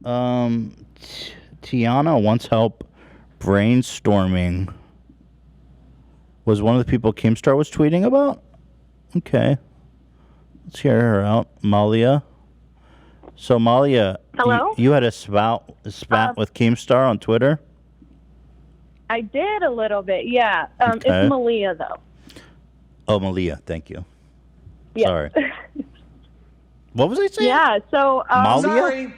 Tiana wants help brainstorming. Was one of the people Keemstar was tweeting about? Okay. Let's hear her out. Malia. So, Malia, Hello? you had a spat with Keemstar on Twitter? I did a little bit, yeah. Okay. It's Malia, though. Oh, Malia. Thank you. Yeah. Sorry. What was I saying? Yeah, so... Malia? Sorry.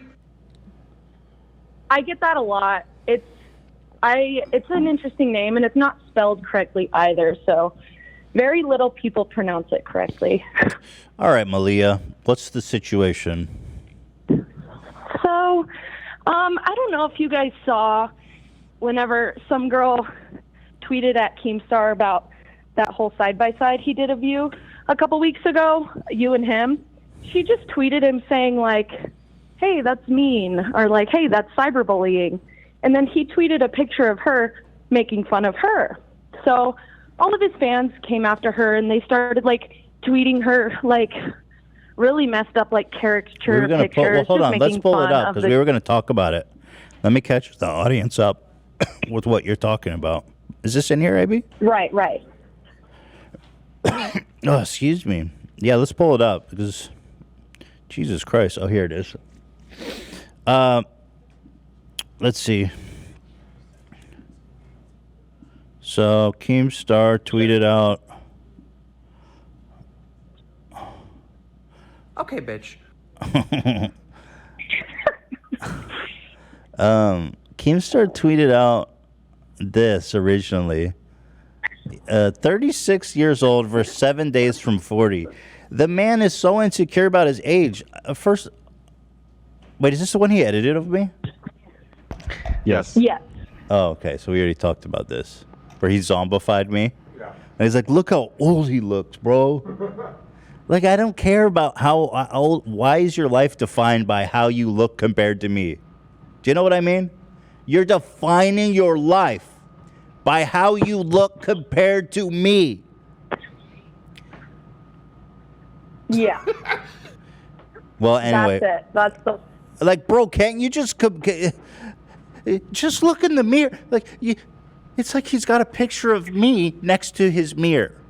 I get that a lot. It's an interesting name, and it's not spelled correctly either, so very little people pronounce it correctly. All right, Malia. What's the situation? So, I don't know if you guys saw whenever some girl tweeted at Keemstar about that whole side-by-side he did of you a couple weeks ago, you and him. She just tweeted him saying, like, hey, that's mean, or like, hey, that's cyberbullying. And then he tweeted a picture of her making fun of her. So all of his fans came after her, and they started, like, tweeting her, like, really messed up, like, caricature We were gonna pictures. well, hold just on. Let's making pull it fun up of because the- we were going to talk about it. Let me catch the audience up with what you're talking about. Is this in here, AB? Right. Oh, excuse me. Yeah, let's pull it up because Jesus Christ. Oh, here it is. Let's see. So Keemstar tweeted out. Okay, bitch. Keemstar tweeted out this originally. 36 years old versus 7 days from 40. The man is so insecure about his age. First, wait, is this the one he edited of me? Yes. Yes. Oh, okay. So we already talked about this, where he zombified me. Yeah. And he's like, "Look how old he looks, bro." Like, I don't care about how old. Why is your life defined by how you look compared to me? Do you know what I mean? You're defining your life by how you look compared to me. Yeah. Well, anyway. That's it. That's the... Like, bro, can't you just look in the mirror? Like, it's like he's got a picture of me next to his mirror.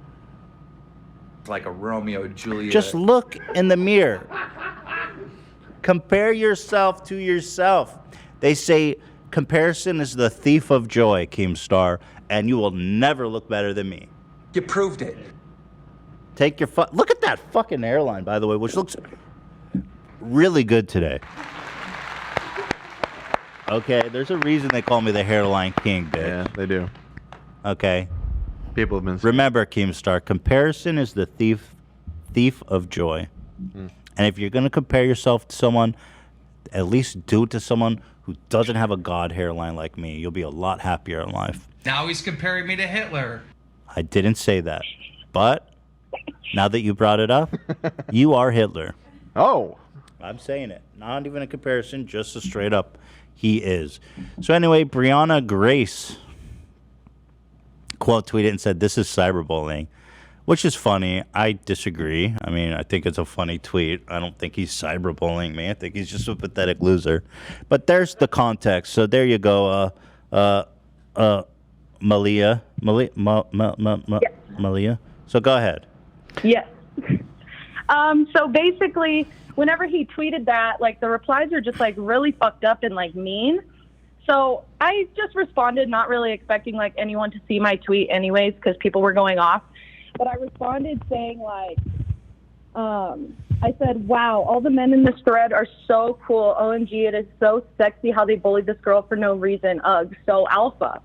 Like a Romeo and Juliet. Just look in the mirror. Compare yourself to yourself. They say comparison is the thief of joy, Keemstar, and you will never look better than me. You proved it. Take your look at that fucking hairline, by the way, which looks really good today. Okay, there's a reason they call me the hairline king, bitch. Yeah, they do. Okay. People have been. Remember, Keemstar, comparison is the thief of joy. Mm. And if you're going to compare yourself to someone, at least do it to someone who doesn't have a god hairline like me. You'll be a lot happier in life. Now he's comparing me to Hitler. I didn't say that. But now that you brought it up, you are Hitler. Oh. I'm saying it. Not even a comparison, just a straight up, he is. So anyway, Brianna Grace quote tweeted and said, "This is cyberbullying," which is funny. I disagree. I mean, I think it's a funny tweet. I don't think he's cyberbullying me. I think he's just a pathetic loser. But there's the context. So there you go. Malia. So go ahead. Yes. So basically, whenever he tweeted that, like, the replies are just, like, really fucked up and, like, mean. So I just responded, not really expecting, like, anyone to see my tweet anyways, because people were going off. But I responded saying, like, I said, "Wow, all the men in this thread are so cool. OMG, it is so sexy how they bullied this girl for no reason. Ugh, so alpha."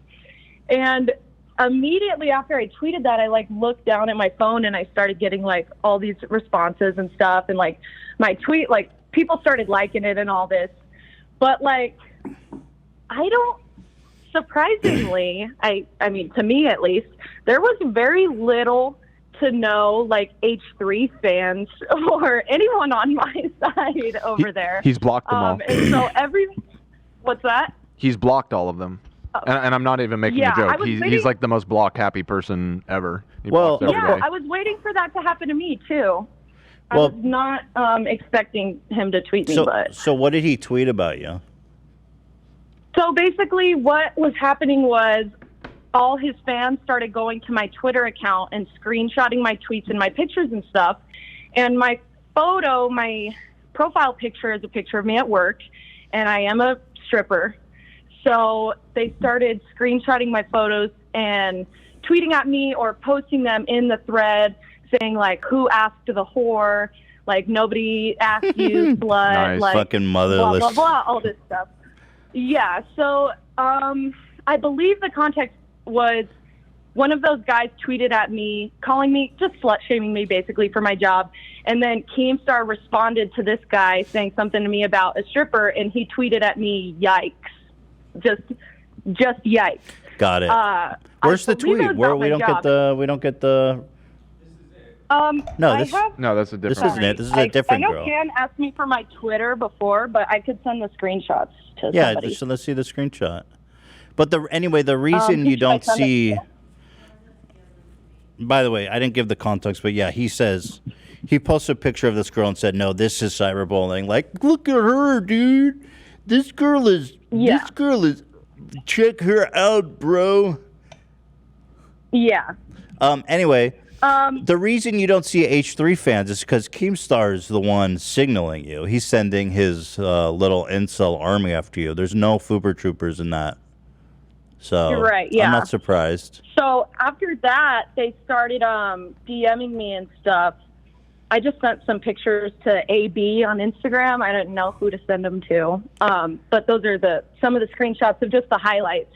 And immediately after I tweeted that, I, like, looked down at my phone and I started getting, like, all these responses and stuff. And, like, my tweet, like, people started liking it and all this. But, like, surprisingly, I mean, to me at least, there was very little to no, like, H3 fans or anyone on my side over there. He's blocked them all. And so what's that? He's blocked all of them. Oh. And I'm not even making Yeah, a joke. I was He's waiting- like the most block happy person ever. He Well, blocks Yeah, everybody. I was waiting for that to happen to me, too. I Well- was not expecting him to tweet me, So, but so what did he tweet about you? So basically what was happening was all his fans started going to my Twitter account and screenshotting my tweets and my pictures and stuff. And my profile picture is a picture of me at work, and I am a stripper. So they started screenshotting my photos and tweeting at me or posting them in the thread saying, like, who asked the whore? Like, nobody asked you, slut. Nice. Like, Fucking motherless. blah, blah, blah, all this stuff. Yeah, so I believe the context was one of those guys tweeted at me, calling me, just slut-shaming me, basically, for my job. And then Keemstar responded to this guy saying something to me about a stripper, and he tweeted at me, yikes. Just yikes. Got it. Where's the believe it tweet? was Where about we my don't get the. No, I this- have, No, that's a different. This isn't it. This is a different I know girl. Ken asked me for my Twitter before, but I could send the screenshots to Yeah, somebody. just let's see the screenshot. But anyway, the reason who you should I don't send it see. to? By the way, I didn't give the context, but yeah, he says he posted a picture of this girl and said, "No, this is cyberbullying." Like, look at her, dude. This girl is. Yeah. This girl is. Check her out, bro. Yeah. Anyway, the reason you don't see H3 fans is because Keemstar is the one signaling you. He's sending his little incel army after you. There's no Fuber troopers in that. So You're right, yeah. I'm not surprised. So after that, they started DMing me and stuff. I just sent some pictures to AB on Instagram. I didn't know who to send them to. But those are some of the screenshots of just the highlights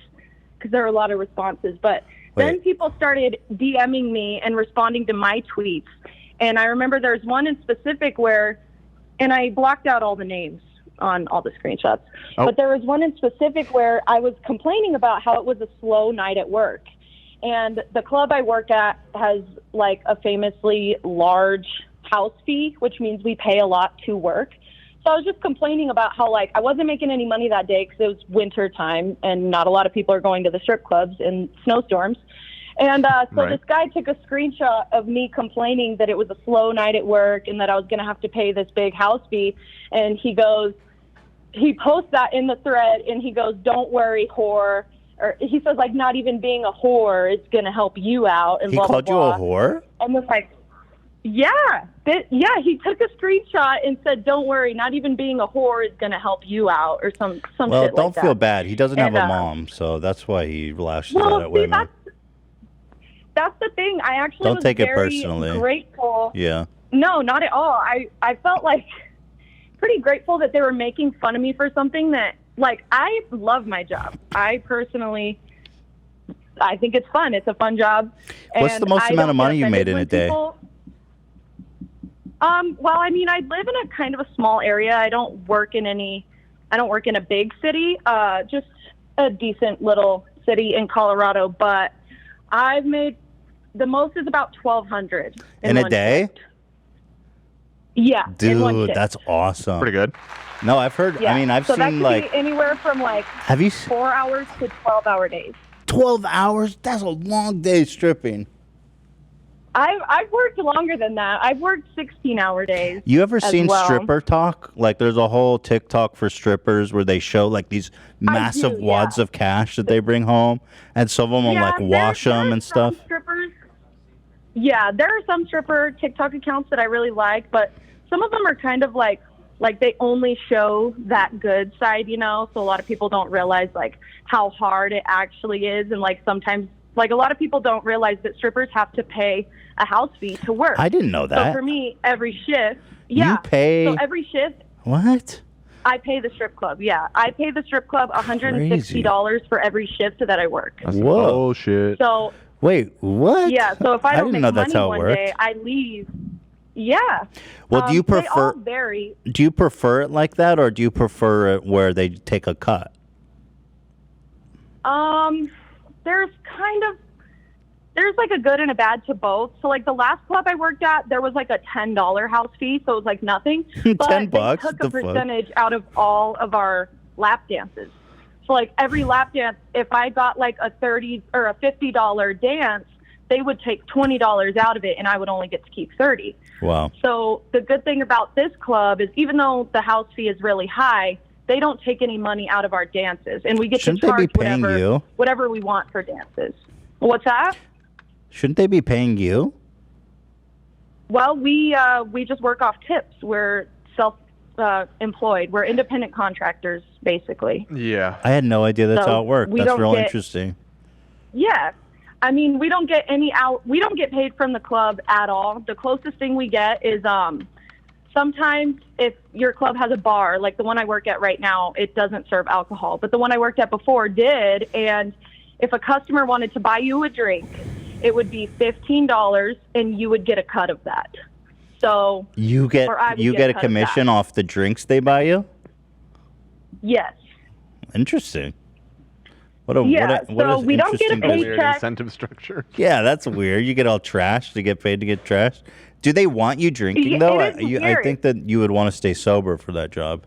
because there were a lot of responses. But then Wait. people started DMing me and responding to my tweets. And I remember there's one in specific and I blocked out all the names on all the screenshots. Oh. But there was one in specific where I was complaining about how it was a slow night at work. And the club I work at has like a famously large house fee, which means we pay a lot to work. So I was just complaining about how like I wasn't making any money that day because it was winter time and not a lot of people are going to the strip clubs in snowstorms. And so Right. this guy took a screenshot of me complaining that it was a slow night at work and that I was going to have to pay this big house fee. And he posts that in the thread and he goes, "Don't worry, whore." Or he says like, "Not even being a whore is going to help you out." And He blah, called blah, you blah. a whore? And was like, yeah, he took a screenshot and said, "Don't worry, not even being a whore is going to help you out," or some Well, shit don't like that. feel bad. He doesn't have And, a mom, so that's why he lashes Well, out at see, women. that's the thing. I actually Don't was take it very personally. grateful. Yeah. No, not at all. I felt like pretty grateful that they were making fun of me for something that, like, I love my job. I personally, I think it's fun. It's a fun job. What's the And most I amount of don't money get you made offended in a when day? people- Well, I mean, I live in a kind of a small area. I don't work in a big city, just a decent little city in Colorado. But I've made, the most is about $1,200 In a one day? shift. Yeah, in one Dude, shift. that's awesome. Pretty good. No, I've heard. Yeah. I mean, I've so that seen could like. be anywhere from like Have you 4 hours to 12-hour days. 12 hours? That's a long day stripping. I've worked longer than that. I've worked 16-hour days. You ever as seen well. stripper talk? Like, there's a whole TikTok for strippers where they show like these massive do, wads yeah. of cash that they bring home, and some of them like wash there them are and some stuff. Strippers, yeah, there are some stripper TikTok accounts that I really like, but some of them are kind of like they only show that good side, you know. So a lot of people don't realize like how hard it actually is, and like sometimes like a lot of people don't realize that strippers have to pay a house fee to work. I didn't know So that. for me, every shift, yeah. You pay So every shift, what? I pay the strip club. Yeah, I pay the strip club $160 for every shift that I work. That's Whoa. bullshit. So Wait, what? yeah, so if I don't didn't make know that's money how it one worked. day, I leave. Yeah. Well, do you They all prefer? vary. Do you prefer it like that, or do you prefer it where they take a cut? There's like a good and a bad to both. So like the last club I worked at, there was like a $10 house fee, so it was like nothing. But $10? they took The a fuck? percentage out of all of our lap dances. So like every lap dance, if I got like a $30 or a $50 dance, they would take $20 out of it, and I would only get to keep $30. Wow. So the good thing about this club is even though the house fee is really high, they don't take any money out of our dances, and we get Shouldn't to they be charge paying whatever you? whatever we want for dances. What's that? Shouldn't they be paying you? Well, we just work off tips. We're self-employed. We're independent contractors, basically. Yeah. I had no idea that's So how it worked. we That's don't real get- interesting. Yeah. I mean, we don't get we don't get paid from the club at all. The closest thing we get is sometimes if your club has a bar, like the one I work at right now, it doesn't serve alcohol. But the one I worked at before did, and if a customer wanted to buy you a drink, it would be $15 and you would get a cut of that. So You get Or I would you get get a a cut of commission that. off the drinks they buy you? yes. Interesting. What a Yeah, what so an we don't get a interesting business. Weird paycheck. incentive structure. Yeah, that's weird. You get all trashed to get paid to get trashed. Do they want you drinking Yeah, though? it is I weird. think that you would want to stay sober for that job.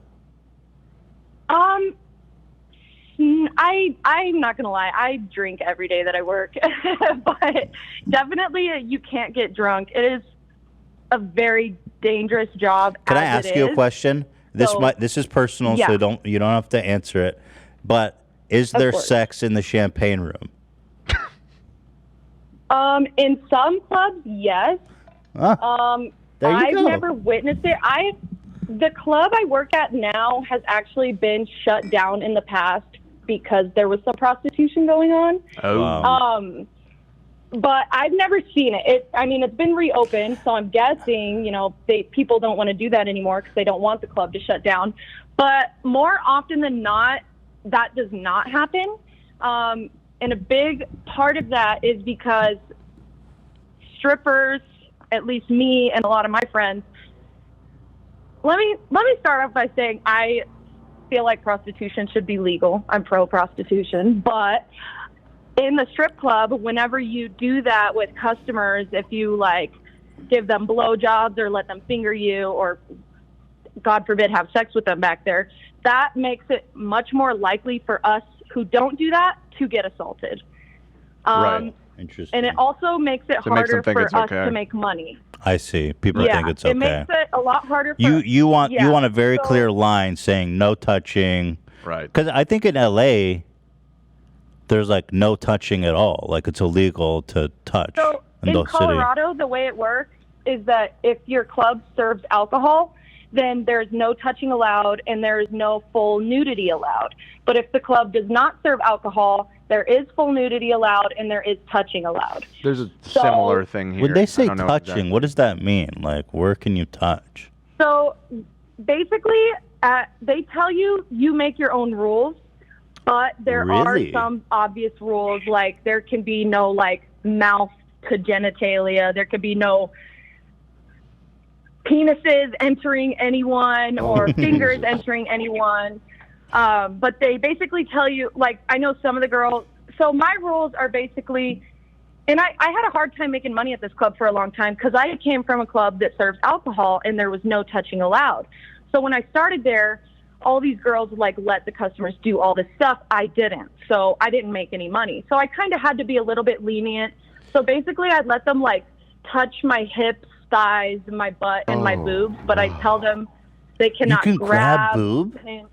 I'm not gonna lie. I drink every day that I work, but definitely you can't get drunk. It is a very dangerous job. Can I as ask it you a is. question? So- This is personal, Yeah. so you don't have to answer it. But is Of there course. sex in the champagne room? In some clubs, yes. There you I've go. never witnessed it. The club I work at now has actually been shut down in the past because there was some prostitution going on. Oh. Wow. But I've never seen it. It's been reopened, so I'm guessing, people don't want to do that anymore because they don't want the club to shut down. But more often than not, that does not happen. And a big part of that is because strippers, at least me and a lot of my friends, let me start off by saying I feel like prostitution should be legal. I'm pro-prostitution, but in the strip club, whenever you do that with customers, if you give them blowjobs or let them finger you or, God forbid, have sex with them back there, that makes it much more likely for us who don't do that to get assaulted. Right. Interesting. And it also makes it So it makes harder them think for it's us okay. to make money. I see. People Yeah, think it's okay. it makes it a lot harder for You want yeah, a very so- clear line saying no touching. Right. Because I think in LA, there's no touching at all. It's illegal to touch So in in the city. Colorado, the way it works is that if your club serves alcohol, then there's no touching allowed and there is no full nudity allowed. But if the club does not serve alcohol, there is full nudity allowed and there is touching allowed. There's a So- similar thing here. When they I say don't know touching, exactly. what does that mean? Where can you touch? So basically, they tell you make your own rules, but there Really? are some obvious rules, like there can be no mouth to genitalia, there could be no penises entering anyone or fingers entering anyone. But they basically tell you, I know some of the girls, so my rules are basically, and I had a hard time making money at this club for a long time because I came from a club that serves alcohol and there was no touching allowed. So when I started there, all these girls would let the customers do all this stuff. I didn't. So I didn't make any money. So I kind of had to be a little bit lenient. So basically I'd let them touch my hips, thighs, my butt, and my boobs, but I tell them they cannot can grab boob? pinch,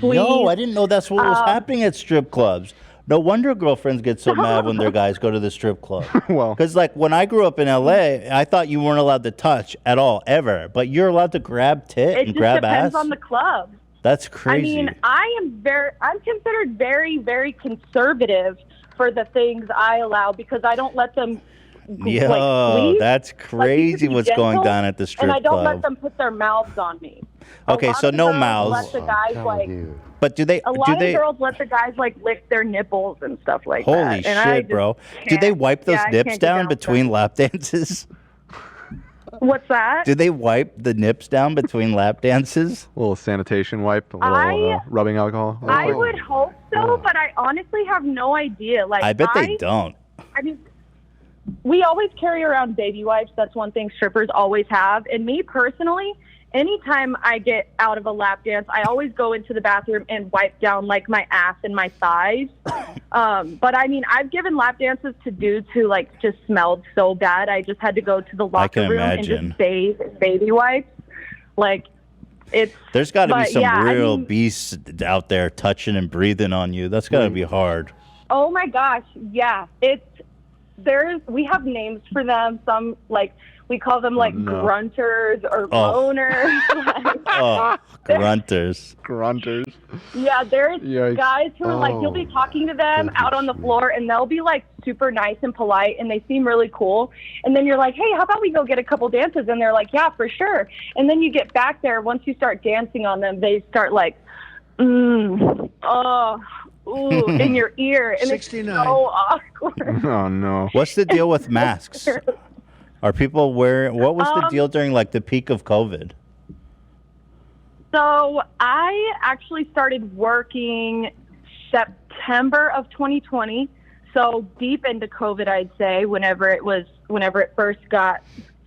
Yo, squeeze. I didn't know that's what was happening at strip clubs. No wonder girlfriends get so mad when their guys go to the strip club. Well, Because when I grew up in LA, I thought you weren't allowed to touch at all, ever. But you're allowed to grab tit It and just grab depends ass? on the club. That's crazy. I mean, I'm considered very, very conservative for the things I allow because I don't let them Yo, squeeze. that's Like, crazy you can be what's going gentle, down at the strip and I don't club. let them put their mouths on me. Okay, A lot so of the no girls mouths. Let the guys But do they? a lot do of they? girls let the guys lick their nipples and stuff like Holy that. And I shit, just bro! Do they can't- wipe those yeah, I nips can't get down with between that. lap dances? What's that? Do they wipe the nips down between lap dances? a little sanitation wipe, a little I- rubbing alcohol. I would hope so, but I honestly have no idea. I bet they don't. I mean, we always carry around baby wipes. That's one thing strippers always have. And me personally, anytime I get out of a lap dance, I always go into the bathroom and wipe down my ass and my thighs. But I mean, I've given lap dances to dudes who just smelled so bad. I just had to go to the locker can room imagine. and just bathe in baby wipes. There's got to be but some yeah, real beasts out there touching and breathing on you. That's got to be hard. Oh my gosh, yeah. We have names for them. Some we call them grunters or boners. Oh, grunters. Grunters. Yeah, there's Yikes. guys who are you'll be talking to them out on the floor and they'll be super nice and polite and they seem really cool. And then you're like, hey, how about we go get a couple dances? And they're like, yeah, for sure. And then you get back there, once you start dancing on them, they start ooh, in your ear. And 69. It's so awkward. Oh, no. What's the deal with masks? Are people wearing? What was the deal during the peak of COVID? So I actually started working September of 2020. So deep into COVID, I'd say, whenever it first got,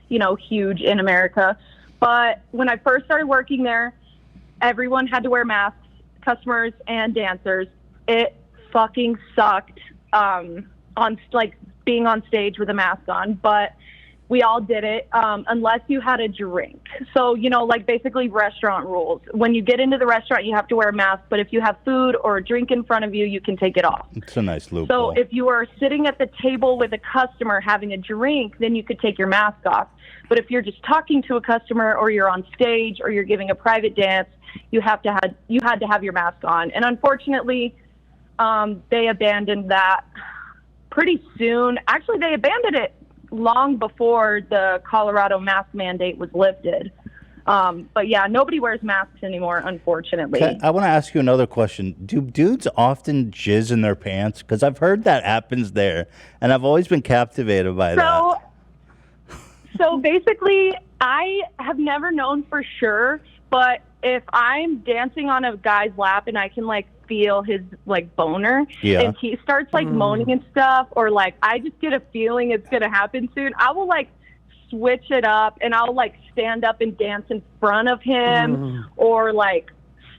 huge in America. But when I first started working there, everyone had to wear masks, customers and dancers. It fucking sucked on being on stage with a mask on, but we all did it unless you had a drink. So, basically restaurant rules. When you get into the restaurant, you have to wear a mask, but if you have food or a drink in front of you, you can take it off. It's a nice loophole. So if you are sitting at the table with a customer having a drink, then you could take your mask off. But if you're just talking to a customer or you're on stage or you're giving a private dance, you had to have your mask on. And unfortunately, they abandoned that pretty soon. Actually, they abandoned it long before the Colorado mask mandate was lifted. But yeah, nobody wears masks anymore, unfortunately. Okay, I want to ask you another question. Do dudes often jizz in their pants? Because I've heard that happens there, and I've always been captivated by that. So basically, I have never known for sure, but if I'm dancing on a guy's lap and I can feel his boner, and he starts moaning and stuff, or I just get a feeling it's gonna happen soon, I will switch it up and I'll stand up and dance in front of him or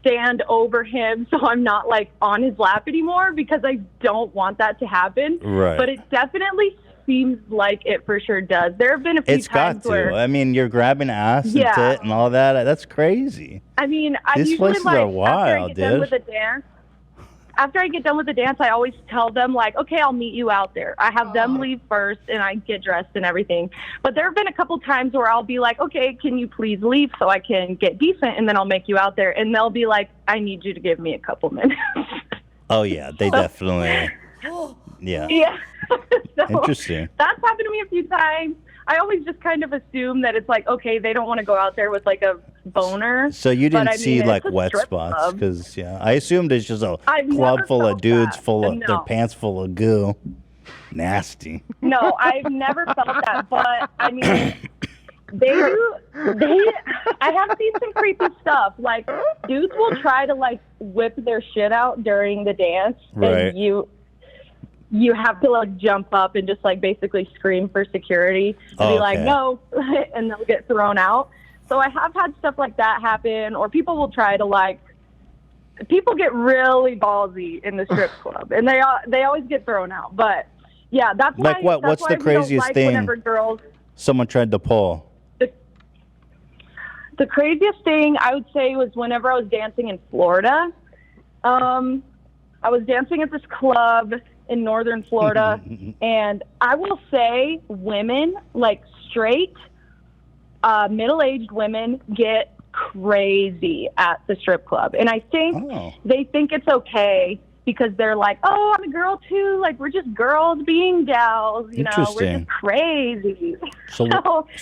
stand over him so I'm not on his lap anymore, because I don't want that to happen. Right. But it definitely seems like it for sure does. There have been a few It's times got to. where, I mean, you're grabbing ass and tit and all that. That's crazy. I mean, I These usually places are wild, after I get done with the dance, I always tell them okay, I'll meet you out there. I have them leave first and I get dressed and everything. But there have been a couple times where I'll be okay, can you please leave so I can get decent, and then I'll make you out there. And they'll be I need you to give me a couple minutes. Oh yeah, they definitely. Yeah. Yeah. So interesting. That's happened to me a few times. I always just kind of assume that it's okay, they don't want to go out there with a boner. So you didn't see it's a wet strip spots? club. Because I assumed it's just a I've club never full of felt dudes that. full of No. their pants full of goo. Nasty. No, I've never felt that, but I mean, I have seen some creepy stuff. Dudes will try to whip their shit out during the dance, Right. and you have to jump up and just basically scream for security and be Okay. no, and they'll get thrown out. So I have had stuff like that happen, or people will try to people get really ballsy in the strip club, and they always get thrown out. But yeah, that's why. What? That's What's why the we don't craziest like thing whenever girls. someone tried to pull? The craziest thing I would say was whenever I was dancing in Florida. I was dancing at this club in northern Florida, and I will say women, straight, middle-aged women, get crazy at the strip club. And I think they think it's okay because they're oh, I'm a girl too. We're just girls being gals, we're Interesting. just crazy. So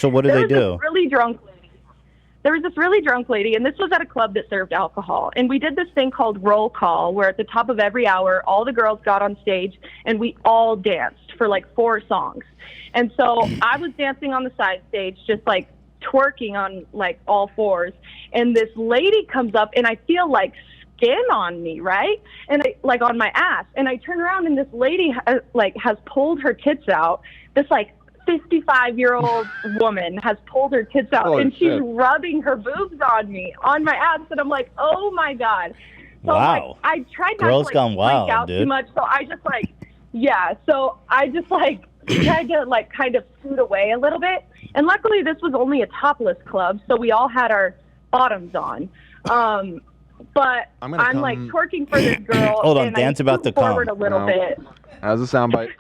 what do they do? There was this really drunk lady, and this was at a club that served alcohol. And we did this thing called roll call, where at the top of every hour, all the girls got on stage, and we all danced for 4 songs. And so I was dancing on the side stage, just twerking on all fours. And this lady comes up, and I feel skin on me, right? And I, on my ass. And I turn around, and this lady has pulled her tits out. This 55-year-old woman has pulled her tits out, Holy and she's shit. rubbing her boobs on me, on my ass, and I'm oh my God. So Wow. I tried not Girls to gone wild, freak out dude. too much, so I just yeah, so I just tried to kind of scoot away a little bit. And luckily this was only a topless club, so we all had our bottoms on. But I'm gonna I'm like come- twerking for this girl. Hold on, and Dan's I about to scoot forward come. a little No. bit. As a soundbite.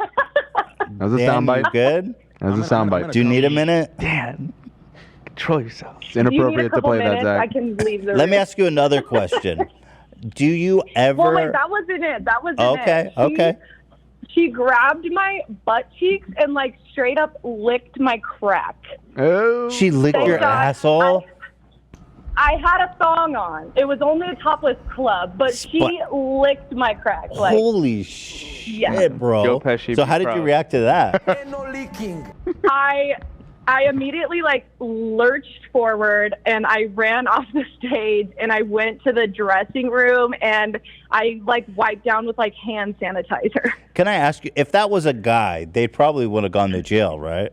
As a Dan, you soundbite. good? As a soundbite. Do you need a minute? Dan, control yourself. It's Do you need a inappropriate to couple play that, minutes? I Zach. can leave the Let room. me ask you another question. Do you ever? Well, wait, that wasn't it. That wasn't Okay, it. okay. She grabbed my butt cheeks and like straight up licked my crack. Oh. She licked Thank your God. asshole. I had a thong on. It was only a topless club, but she licked my crack. Like, Holy shit, Yeah. bro! Joe Pesci, So be how did you proud. react to that? I immediately like lurched forward and I ran off the stage and I went to the dressing room and I like wiped down with like hand sanitizer. Can I ask you, if that was a guy, they probably would have gone to jail, right?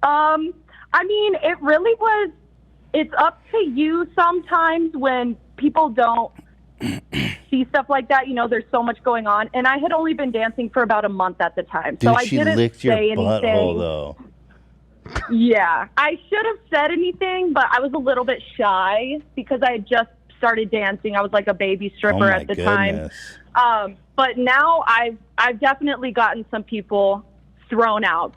I mean, it really was. It's up to you sometimes when people don't see stuff like that. You know, there's so much going on, and I had only been dancing for about a month at the time, Dude, so I she didn't licked your say anything. butthole, though. Yeah, I should have said anything, but I was a little bit shy because I had just started dancing. I was like a baby stripper Oh my at the time. goodness. But now I've definitely gotten some people thrown out.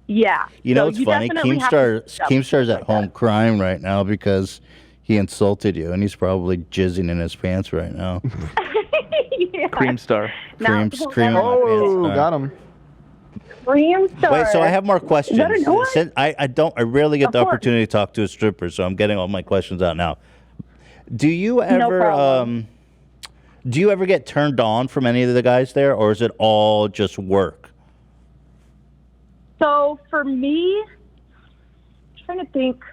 Yeah. You know So what's funny? definitely have to speak up. Keemstar's at home crying right now because he insulted you, and he's probably jizzing in his pants right now. Yeah. Cream star. Cream in my Oh, pants. got him. Cream star. Wait, so I have more questions. Is that a noise? I rarely get Of the course. opportunity to talk to a stripper, so I'm getting all my questions out now. Do you ever problem. do you ever get turned on from any of the guys there, or is it all just work? So for me, I'm trying to think.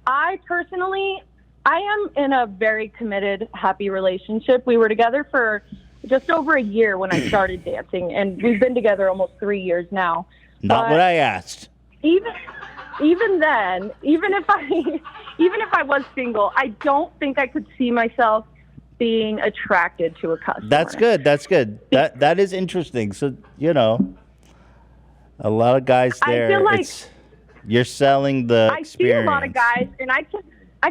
I personally, I am in a very committed, happy relationship. We were together for just over a year when I started dancing, and we've been together almost 3 years now. Not But what I asked. even then, even if I was single, I don't think I could see myself being attracted to a customer. That's good. That's good. That is interesting. So, you know, a lot of guys I there. feel like- you're selling the I see experience. a lot of guys, and I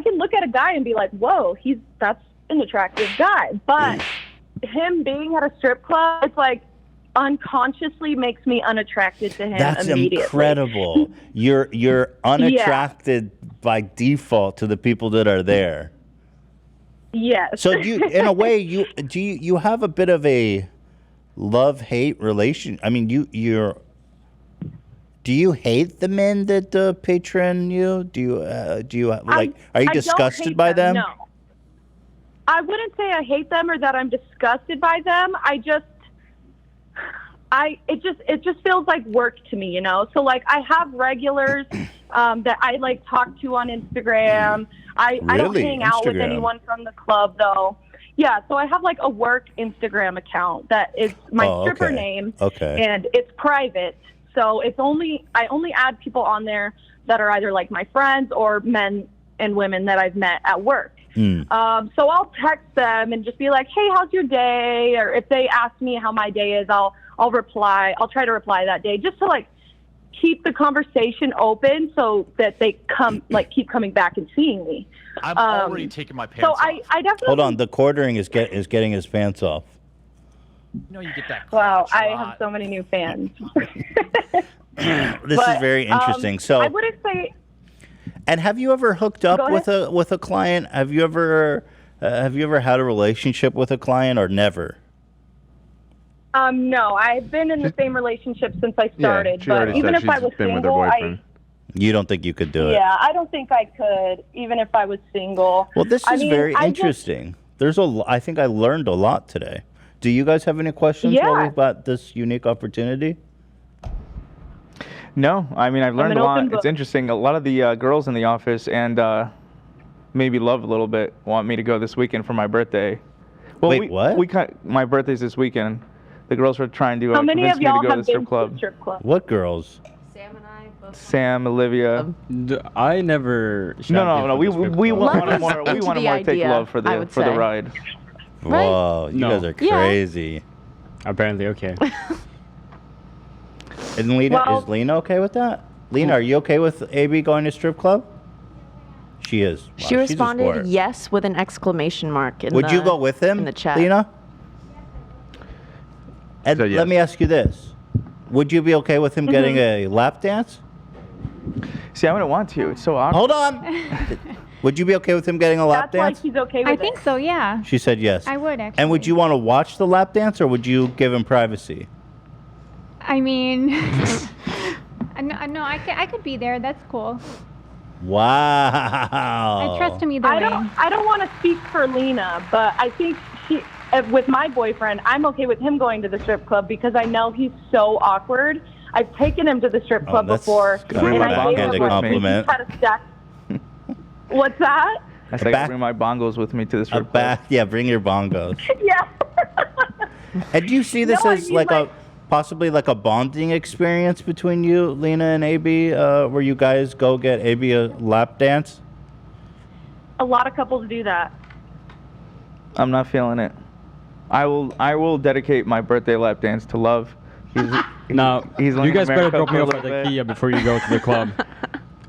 can look at a guy and be like, "Whoa, that's an attractive guy." But him being at a strip club, it's like unconsciously makes me unattracted to him. That's immediately. incredible. You're unattracted by default to the people that are there. Yes. So do you, in a way, you have a bit of a love-hate relation. I mean, do you hate the men that patron you? Do you like? Are you I don't disgusted hate by them? No. I wouldn't say I hate them or that I'm disgusted by them. It just feels like work to me, you know? So like I have regulars that I like talk to on Instagram. I don't Really? hang out with Instagram? anyone from the club though. Yeah, so I have like a work Instagram account that is my stripper okay. name. Okay. And it's private. So I only add people on there that are either like my friends or men and women that I've met at work. So I'll text them and just be like, "Hey, how's your day?" Or if they ask me how my day is, I'll reply. I'll try to reply that day just to like keep the conversation open so that they keep coming back and seeing me. I've already taken my pants So off. I definitely. Hold on, the quartering is getting his pants off. You know you get that. Wow, crotch I rot. have so many new fans. This is very interesting. So I wouldn't say. And have you ever hooked up Go ahead. with a client? Have you ever had a relationship with a client or never? No, I've been in the same relationship since I started. she but already even said if I she's was been with her single, boyfriend. You don't think you could do it? yeah, I don't think I could, even if I was single. Well, this I is mean, very I just- interesting. I think I learned a lot today. Do you guys have any questions Yeah. while we've got this unique opportunity? No, I mean, I've learned an a lot. open book. It's interesting. A lot of the girls in the office and maybe Love a little bit want me to go this weekend for my birthday. Well, Wait, what? My birthday's this weekend. The girls were trying to How many convince of me to y'all go to the have been strip club. to the strip club? What girls? Sam and I both. Sam, Olivia. I never. No. We wanted Love more. is We into wanted the more to take idea, Love for I the would for the say. ride. Right? Whoa, you No. guys are Yeah. crazy. Apparently, okay. And Lena, Well- is Lena okay with that? Lena, are you okay with AB going to strip club? She is. Wow, She she's a responded sport. yes with an exclamation mark in Would the, you go with him, in the chat. Lena? And Said yes. let me ask you this. Would you be okay with him getting a lap dance? See, I wouldn't want to. It's so awkward. Hold on. Would you be okay with him getting a lap That's why dance? he's okay with I it. think so, yeah. She said yes. I would, actually. And would you want to watch the lap dance, or would you give him privacy? I mean, no, I could be there. That's cool. Wow. I trust him either way. I don't want to speak for Lena, but I think with my boyfriend, I'm okay with him going to the strip club because I know he's so awkward. I've taken him to the strip club that's before, kind of and a I gave backhanded him compliment. He's had a stack. What's that? I said I gotta bring my bongos with me to the strip club. Yeah, bring your bongos. Yeah. And do you see this No, I as mean, like a possibly like a bonding experience between you, Lena and AB, where you guys go get AB a lap dance? A lot of couples do that. I'm not feeling it. I will dedicate my birthday lap dance to Love. Now, he's you learning guys better America drop me for a off at little the bit. Kia before you go to the club.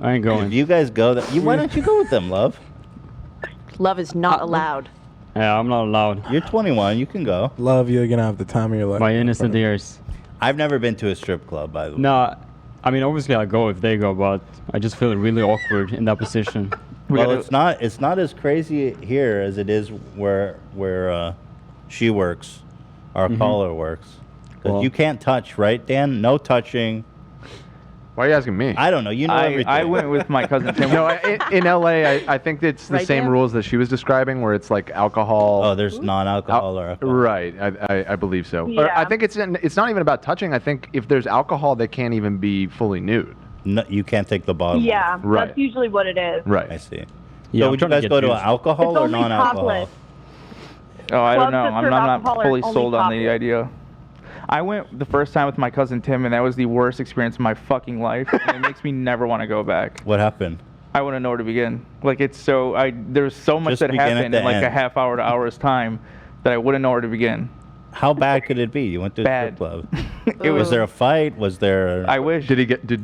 I ain't going. If you guys go, why don't you go with them, Love? Love is not allowed. Yeah, I'm not allowed. You're 21. You can go. Love, you're gonna have the time of your life. My innocent ears. I've never been to a strip club, by the way. No, I mean obviously I'll go if they go, but I just feel really awkward in that position. Well, it's not as crazy here as it is where she works, our caller works. Because Well- you can't touch, right, Dan? No touching. Why are you asking me? I don't know. You know everything. I went with my cousin Tim. No, in LA, I think it's the Right, same Dan? rules that she was describing, where it's like alcohol. Oh, there's non-alcohol or alcohol. Right, I believe so. Or I Yeah. think it's not even about touching. I think if there's alcohol, they can't even be fully nude. No, you can't take the bottle. Yeah, Right. that's usually what it is. Right. I see. Yeah, So I'm would you trying to guys get go to used. alcohol It's or only non-alcohol? topless. Oh, I don't Clubs know. that I'm serve not alcohol are fully only sold on the topless. idea. I went the first time with my cousin Tim, and that was the worst experience of my fucking life. And it makes me never want to go back. What happened? I wouldn't know where to begin. Like there's so much Just that begin at happened the in like a end. half hour to hour's time that I wouldn't know where to begin. How bad could it be? You went to a Bad. strip club. It Was was. there a fight? Was there? I wish. Did he get did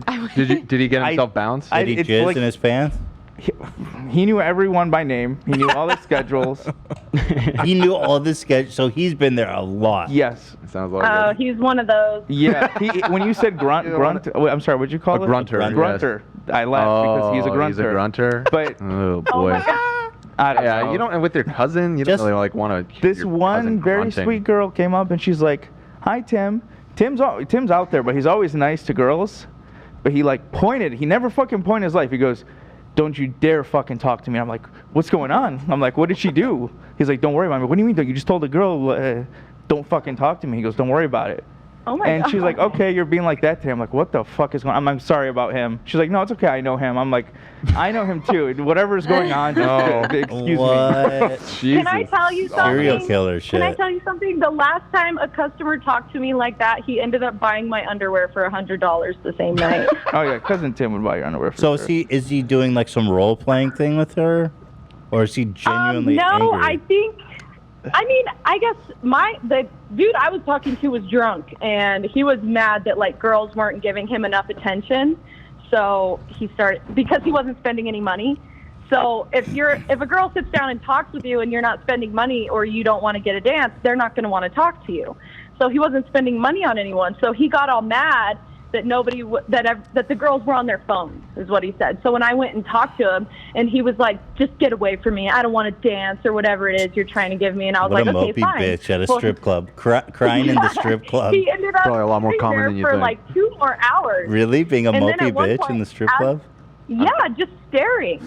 he get himself bounced? Did he it's jizz like- in his pants? He knew everyone by name. He knew all their schedules. He knew all the schedule, so he's been there a lot. Yes. Sounds like Oh, it. he's one of those. Yeah. When you said grunt, wait, I'm sorry. What'd you call A it? grunter, yes. Grunter. I laughed because he's a grunter. He's a grunter. But oh Oh boy. my god. I don't Yeah, know. you don't. And with your cousin, you Just- don't really like want to. This one very sweet girl came up and she's like, "Hi, Tim. Tim's out there, but he's always nice to girls. But he like pointed. He never fucking pointed in his life. He goes, 'Don't you dare fucking talk to me.' I'm like, 'What's going on?' I'm like, 'What did she do?' He's like, 'Don't worry about it.' I'm like, 'What do you mean? You just told the girl, don't fucking talk to me.' He goes, 'Don't worry about it.' Oh my And god. she's like, 'Okay, you're being like that to him.' I'm like, 'What the fuck is going on?' I'm sorry about him. She's like, 'No, it's okay. I know him.' I'm like, 'I know him too. Whatever's going on, just excuse me.' What? Can I tell you something? Serial killer Can I shit. tell you something? The last time a customer talked to me like that, he ended up buying my underwear for $100 the same night. Oh yeah, cousin Tim would buy your underwear for So sure. is he doing like some role playing thing with her, or is he genuinely no, angry? I think. I mean, I guess the dude I was talking to was drunk, and he was mad that like girls weren't giving him enough attention. So he started because he wasn't spending any money. So if a girl sits down and talks with you and you're not spending money or you don't want to get a dance, they're not going to want to talk to you. So he wasn't spending money on anyone. So he got all mad that that the girls were on their phones, is what he said. So when I went and talked to him, and he was like, "Just get away from me. I don't want to dance or whatever it is you're trying to give me." And I was What like, a "Okay, mopey fine." bitch at a Well, strip club, crying in the strip club. He ended up Probably a lot more sitting common there than you for think. like 2 more hours. Really, being a And then mopey at one bitch in point, the strip as- club? Yeah, just staring.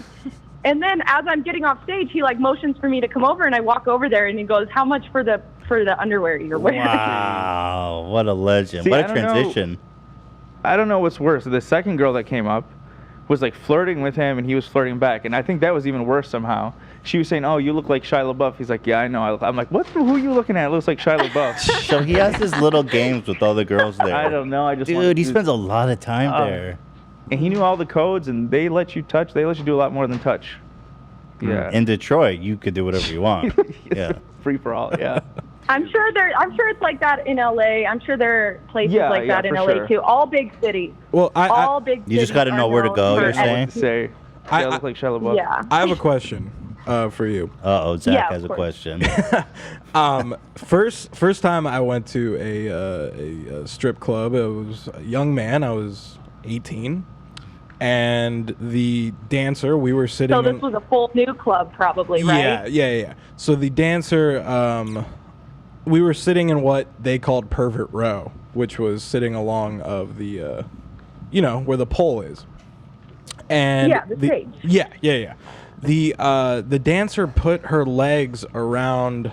And then as I'm getting off stage, he like motions for me to come over, and I walk over there, and he goes, "How much for the underwear you're wearing?" Wow, what a legend! See, what I a don't know. transition! I don't know what's worse. The second girl that came up was like flirting with him, and he was flirting back, and I think that was even worse somehow. She was saying, "Oh, you look like Shia LaBeouf." He's like, "Yeah, I know." I'm like, "What? Who are you looking at? It looks like Shia LaBeouf." So he has his little games with all the girls there. I don't know. I just wanted Dude, he to- spends a lot of time Oh. there. And he knew all the codes, and they let you touch. They let you do a lot more than touch. Yeah. In Detroit, you could do whatever you want. Yeah. Free for all. Yeah. I'm sure it's like that in LA. I'm sure there are places Yeah, like that in for LA sure. too. All big cities. Well, All big cities. You just got to know where to go. You're saying? Say, I- I look like Shia LaBeouf. Yeah. I have a question for you. Uh-oh, Zach Yeah, of has a course. question. First time I went to a strip club, it was a young man. I was 18, and the dancer, we were sitting. So this was a full new club, probably, right? Yeah. So the dancer, we were sitting in what they called pervert row, which was sitting along of the, where the pole is. And Yeah, the stage. Yeah. The dancer put her legs around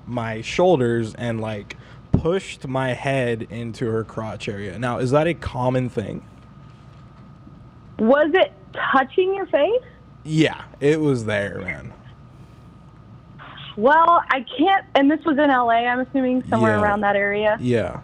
my shoulders and like pushed my head into her crotch area. Now, is that a common thing? Was it touching your face? Yeah, it was there, man. Well, I can't. And this was in LA. I'm assuming somewhere Yeah. around that area. Yeah.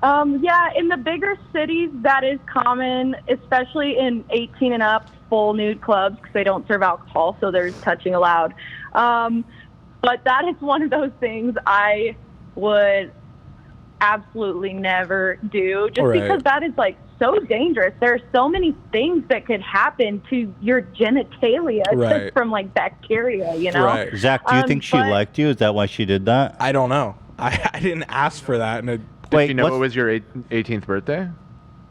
Yeah, in the bigger cities, that is common, especially in 18 and up full nude clubs because they don't serve alcohol, so there's touching allowed. But that is one of those things I would absolutely never do just Right. because that is like so dangerous. There are so many things that could happen to your genitalia Right. just from like bacteria, you know? Right. Zach, do you think she but- liked you? Is that why she did that? I don't know. I didn't ask for that, and Wait, You know what's- it was your 18th birthday?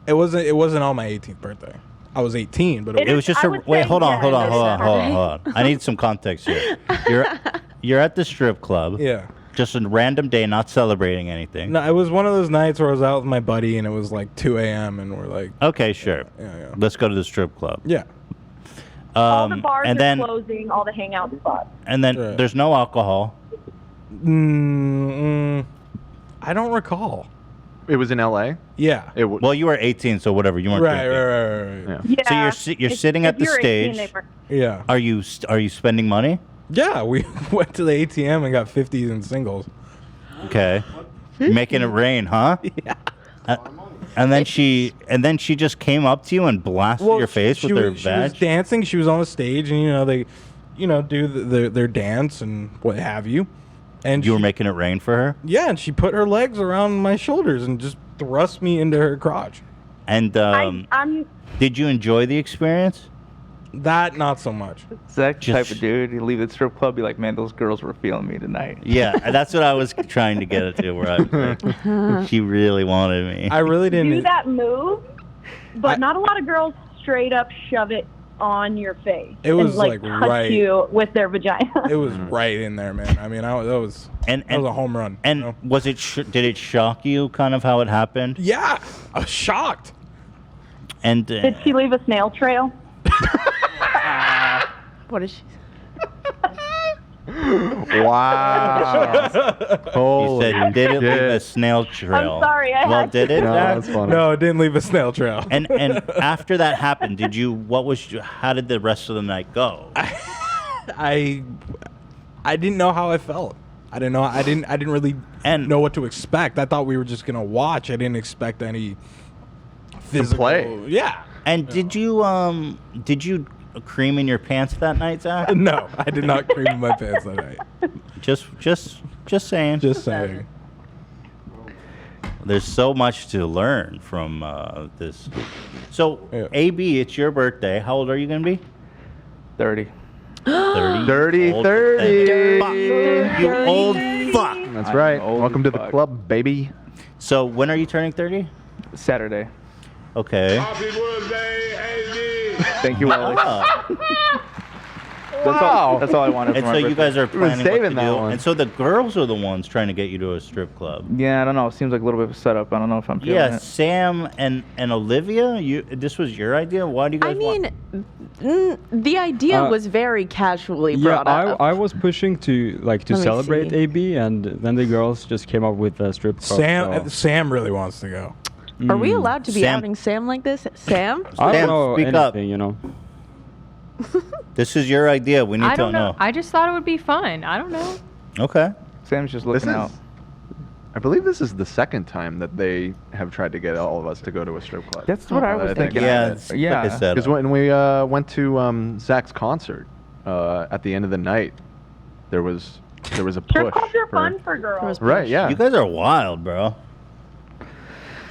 it wasn't on my 18th birthday. I was 18, but It It was just I a would wait. say Hold on. yes. I need some context here. You're at the strip club. yeah. Just a random day, not celebrating anything. No, it was one of those nights where I was out with my buddy, and it was like 2 a.m. and we're like, Okay, sure. yeah. Let's go to the strip club. Yeah. All the bars and are then closing, all the hangout spots. Right. there's no alcohol. I don't recall. It was in LA? Yeah. It w- Well, you were 18, so whatever. You weren't Right. drinking. yeah. Yeah. So you're sitting at the if you're 18, stage. they were- Yeah. Are you spending money? Yeah. We went to the ATM and got 50s and singles. Okay. Making it rain, huh? Yeah. And then she just came up to you and blasted your face with her she was badge. dancing. She was on the stage, and they, do their dance and what have you. And You were she- making it rain for her. Yeah, and she put her legs around my shoulders and just thrust me into her crotch. And I'm did you enjoy the experience? That not so much. Zach Just- type of dude. He'd leave the strip club, be like, man, those girls were feeling me tonight. Yeah, that's what I was trying to get at to. Where I was like, she really wanted me. I really do didn't. that move, but I- not a lot of girls straight up shove it on your face. It was, and, like like, touch right- you with their vagina. It was right in there, man. I mean, that was And that was a home run. And you know? was it? Did it shock you? Kind of how it happened. Yeah, I was shocked. And Did she leave a snail trail? What is she? Wow. you Holy said did it leave a shit. snail trail? I'm sorry, I well, had did to. it? No, Zach? that's funny. No, it didn't leave a snail trail. And after that happened, did you? What was? How did the rest of the night go? I didn't know how I felt. I didn't know. I didn't really know what to expect. I thought we were just gonna watch. I didn't expect any physical play. Yeah. And did you cream in your pants that night, Zach? No, I did not cream in my pants that night. Just saying. Just saying. There's so much to learn from this. So, Yeah. AB, it's your birthday. How old are you gonna be? 30. 30. Dirty Old 30. fuck. You old fuck. That's right. old Welcome to the fuck. club, baby. So, when are you turning 30? Saturday. Okay. Thank you, Wally. Ah. That's all I wanted And for so my you guys birthday. are planning what saving to that do. one. And so the girls are the ones trying to get you to a strip club. Yeah, I don't know. It seems like a little bit of a setup. I don't know if I'm feeling Yeah, it. Sam and Olivia, this was your idea? Why do you guys I mean, the idea was very casually Yeah, brought up. I was pushing to Let me celebrate see. AB, and then the girls just came up with a strip club. so- Sam really wants to go. Are we allowed to be Sam- outing Sam like this? Sam? I Sam, don't know speak up. anything, you know. This is your idea. We need I to don't know. I just thought it would be fun. I don't know. Okay. Sam's just This looking is, out. I believe this is the second time that they have tried to get all of us to go to a strip club. That's what I was thinking. Yeah, it's Yeah. like I said. Because when we went to Zach's concert, at the end of the night, there was there was a Strip push. clubs are fun for girls. Right, yeah. You guys are wild, bro.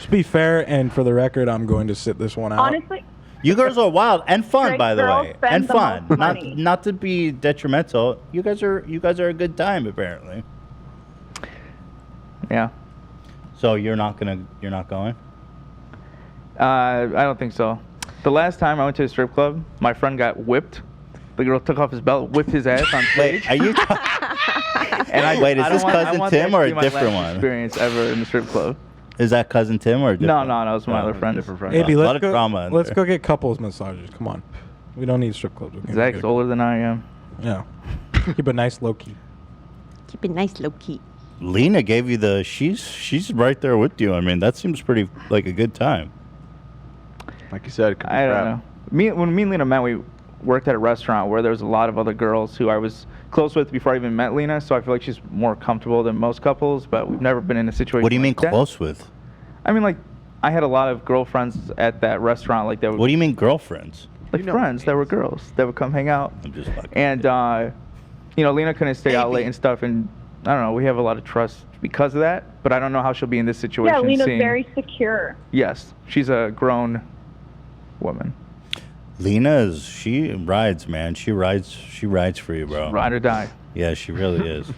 To be fair, and for the record, I'm going to sit this one out. Honestly, You girls are wild and fun, Straight by the girls way, spend and the fun. most Not money. not to be detrimental. You guys are a good time, apparently. Yeah. So you're not going? I don't think so. The last time I went to a strip club, my friend got whipped. The girl took off his belt, whipped his ass on stage. Wait, are you? And I Wait, is I this don't want- I cousin want Tim that to or be a my different last one? experience ever in the strip club. Is that cousin Tim or a different? No, it was my other friend. Different friend. AB, A lot let's of go. drama in Let's there. go get couples massages. Come on. We don't need strip clubs. Okay? Zach's older than I am. Yeah. Keep it nice, low key. Keep it nice, low key. Lena gave you the. She's right there with you. I mean, that seems pretty like a good time. Like you said, it could be I don't crap. know. When me and Lena met, we worked at a restaurant where there was a lot of other girls who I was close with before I even met Lena. So I feel like she's more comfortable than most couples. But we've never been in a situation. What do you mean like that. close with? I mean, like, I had a lot of girlfriends at that restaurant. Like that. What do you mean girlfriends? Like friends that were girls that would come hang out. I'm just fucking. And Lena couldn't stay out late and stuff, and I don't know. We have a lot of trust because of that, but I don't know how she'll be in this situation. yeah, Lena's seeing- very secure. Yes, she's a grown woman. Lena she rides, man. She rides for you, bro. Ride or die. Yeah, she really is.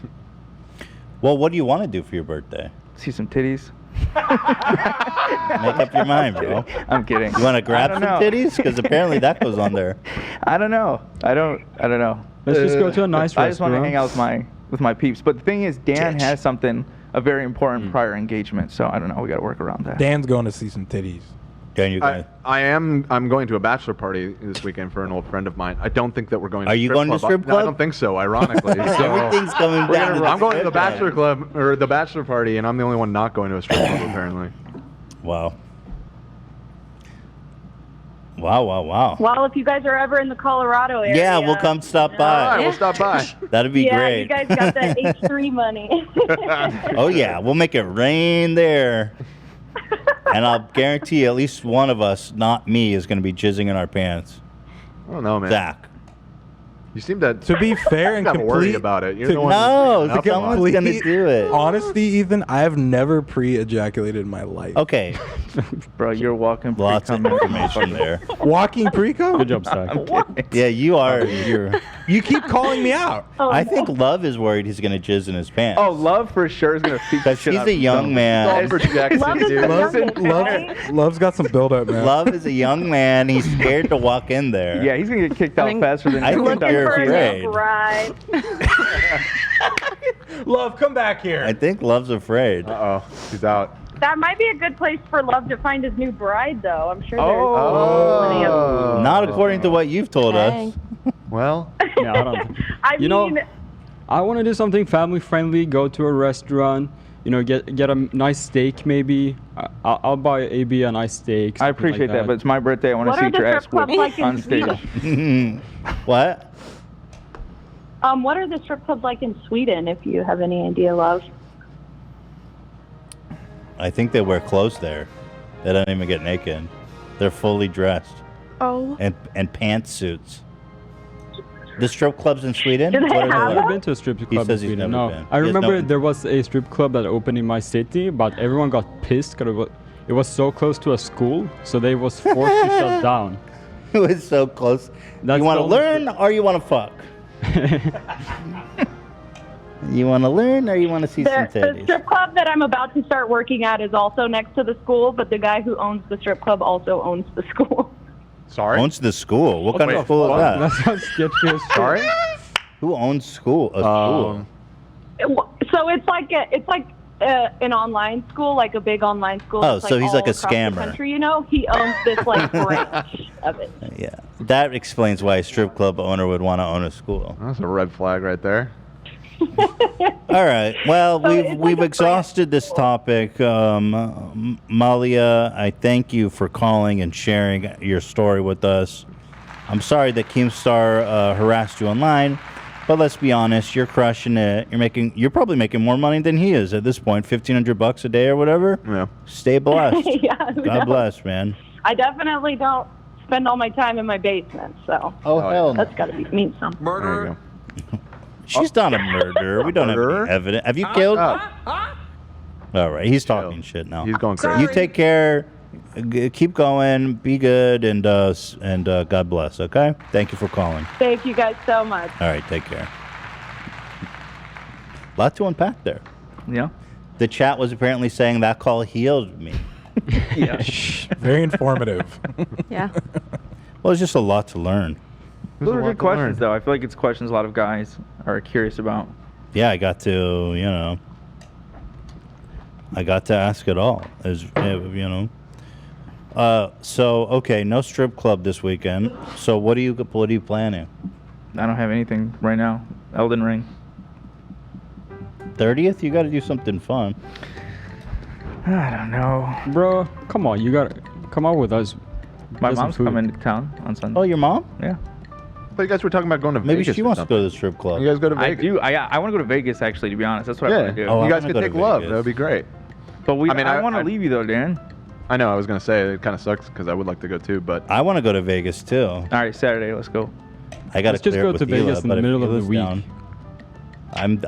Well, what do you want to do for your birthday? See some titties. Make up your mind, bro. I'm kidding. You want to grab I some don't know. titties? Because apparently that goes on there. I don't know. I don't know. Let's just go to a nice I just want to restaurant. hang out with my peeps. But the thing is, Dan has a very important prior engagement, so I don't know. We got to work around that. Dan's going to see some titties. Dan, you going? I'm going to a bachelor party this weekend for an old friend of mine. I don't think that we're going. Are you going to strip No, I club? don't think so. Ironically, so Everything's coming down. to I'm going to the strip bachelor club. club or the bachelor party, and I'm the only one not going to a strip club apparently. Wow. Wow. Well, if you guys are ever in the Colorado area, Yeah, we'll come stop All by. right, we'll stop by. That'd be yeah, great. you guys got that H3 money. Oh yeah, we'll make it rain there. And I'll guarantee at least one of us, not me, is going to be jizzing in our pants. I don't know, man. Zach. You seem to be fair and I'm worried complete- about it. You're to- the one No, who's bringing it up a lot. someone's going to do it. Honesty, Ethan, I have never pre-ejaculated in my life. Okay, Bro, you're walking. lots of information there. Walking pre-cum? Good job, Zach. Yeah, you are. You're. You keep calling me out. I think Love is worried he's going to jizz in his pants. Oh, Love for sure is gonna feed the Because shit he's out a of young himself. man. Love is dude. the Love, youngest, right? Love's got some build-up, man. Love is a young man. He's scared to walk in there. Yeah, he's gonna get kicked out faster than I anyone. think you're For a afraid. new bride. Love, come back here. I think Love's afraid. Uh-oh, he's out. That might be a good place for Love to find his new bride, though. I'm sure there's plenty of. Oh. Not according to what you've told us. Well, Yeah, I don't. I You know, mean, I want to do something family friendly. Go to a restaurant. You know, get a nice steak maybe. I'll buy AB a nice steak. I something like appreciate that, but it's my birthday. I want to What see are the your ass strip clubs whipped like in on stage. Sweden? What? what are the strip clubs like in Sweden, if you have any idea, Love? I think they wear clothes there. They don't even get naked. They're fully dressed Oh. and pantsuits. The strip clubs in Sweden? Do they What are have I've like? never been to a strip club in says he's Sweden. never No, been. I He has remember no- there was a strip club that opened in my city, but everyone got pissed because it was so close to a school, so they was forced to shut down. It was so close. That's You want the to only learn or you want to fuck? You want to learn or you want to see some The titties? strip club that I'm about to start working at is also next to the school, but the guy who owns the strip club also owns the school. sorry. Owns the school. What kind wait, of school is That that? sounds sketchy as shit. Sorry. Who owns school? A school. So it's like an online school, like a big online school. Oh, that's, so he's all like a across the scammer. country, you know, he owns this like branch of it. Yeah, that explains why a strip club owner would want to own a school. That's a red flag right there. All right. Well, So we've it's like we've a exhausted this topic. Malia, I thank you for calling and sharing your story with us. I'm sorry that Keemstar harassed you online, but let's be honest, you're crushing it. You're probably making more money than he is at this point, $1,500 a day or whatever. Yeah. Stay blessed. Yeah, who God knows? bless, man. I definitely don't spend all my time in my basement, so Oh hell no. that's got to mean something. There you go. She's not a murderer. We don't have Murderer? any evidence. Have you killed? Up. All right, he's talking shit now. He's going crazy. You take care. Keep going. Be good, and God bless. Okay. Thank you for calling. Thank you guys so much. All right, take care. A lot to unpack there. Yeah. The chat was apparently saying that call healed me. Yeah. Very informative. Yeah. Well, it's just a lot to learn. Those are good questions, though. I feel like it's questions a lot of guys are curious about. Yeah, I got to, I got to ask it all. So okay, no strip club this weekend. So what are you planning? I don't have anything right now. Elden Ring. 30th? You got to do something fun. I don't know. Bro, come on, you gotta come out with us. My Get some mom's food. coming to town on Sunday. Oh, your mom? Yeah. I thought you guys were talking about going to Maybe Vegas. she or wants to something. go to the strip club. You guys go to I Vegas? do. I want to go to Vegas, actually, to be honest. That's what I Yeah. want to do. Oh, I You guys wanna could go to take love. Vegas. That would be great. But I mean, I want to I- leave you, though, Dan. I know. I was gonna say it kind of sucks because I would like to go too, but I want to go to Vegas too. All right, Saturday, let's go. I got to Let's just clear go it with to Vegas Hila, in but the if middle of the Hila's week. down,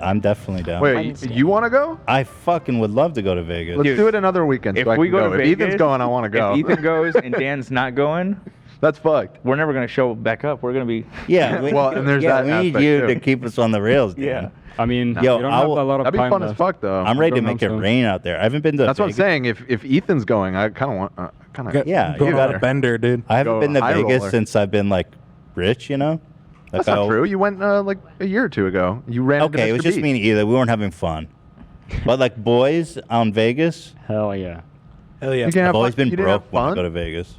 I'm definitely down. wait, you want to go? I fucking would love to go to Vegas. Let's do it another weekend. If so I we can go to If Vegas, Ethan's going, I want to go. If Ethan goes and Dan's not going, that's fucked. we're never gonna show back up. We're gonna be. Yeah, Well, and there's yeah, that we need aspect, you too. to keep us on the rails, Dan. Yeah. I mean, Yo, we don't I have will- a lot of That'd be time fun as left. fuck, though. I'm ready to Don't make know, it so. rain out there. I haven't been to That's what I'm Vegas. saying. If Ethan's going, I kind of want. Yeah, Going you on got a it. bender, dude. I haven't Go been to high Vegas roller. since I've been like rich, Like, That's not true. You went like a year or two ago. You ran. Okay, it into was Mr. just Beast. me and Either. We weren't having fun. But like boys on Vegas, Hell yeah. Hell yeah. You can I've have always fun. been You didn't have broke when I fun? go to Vegas.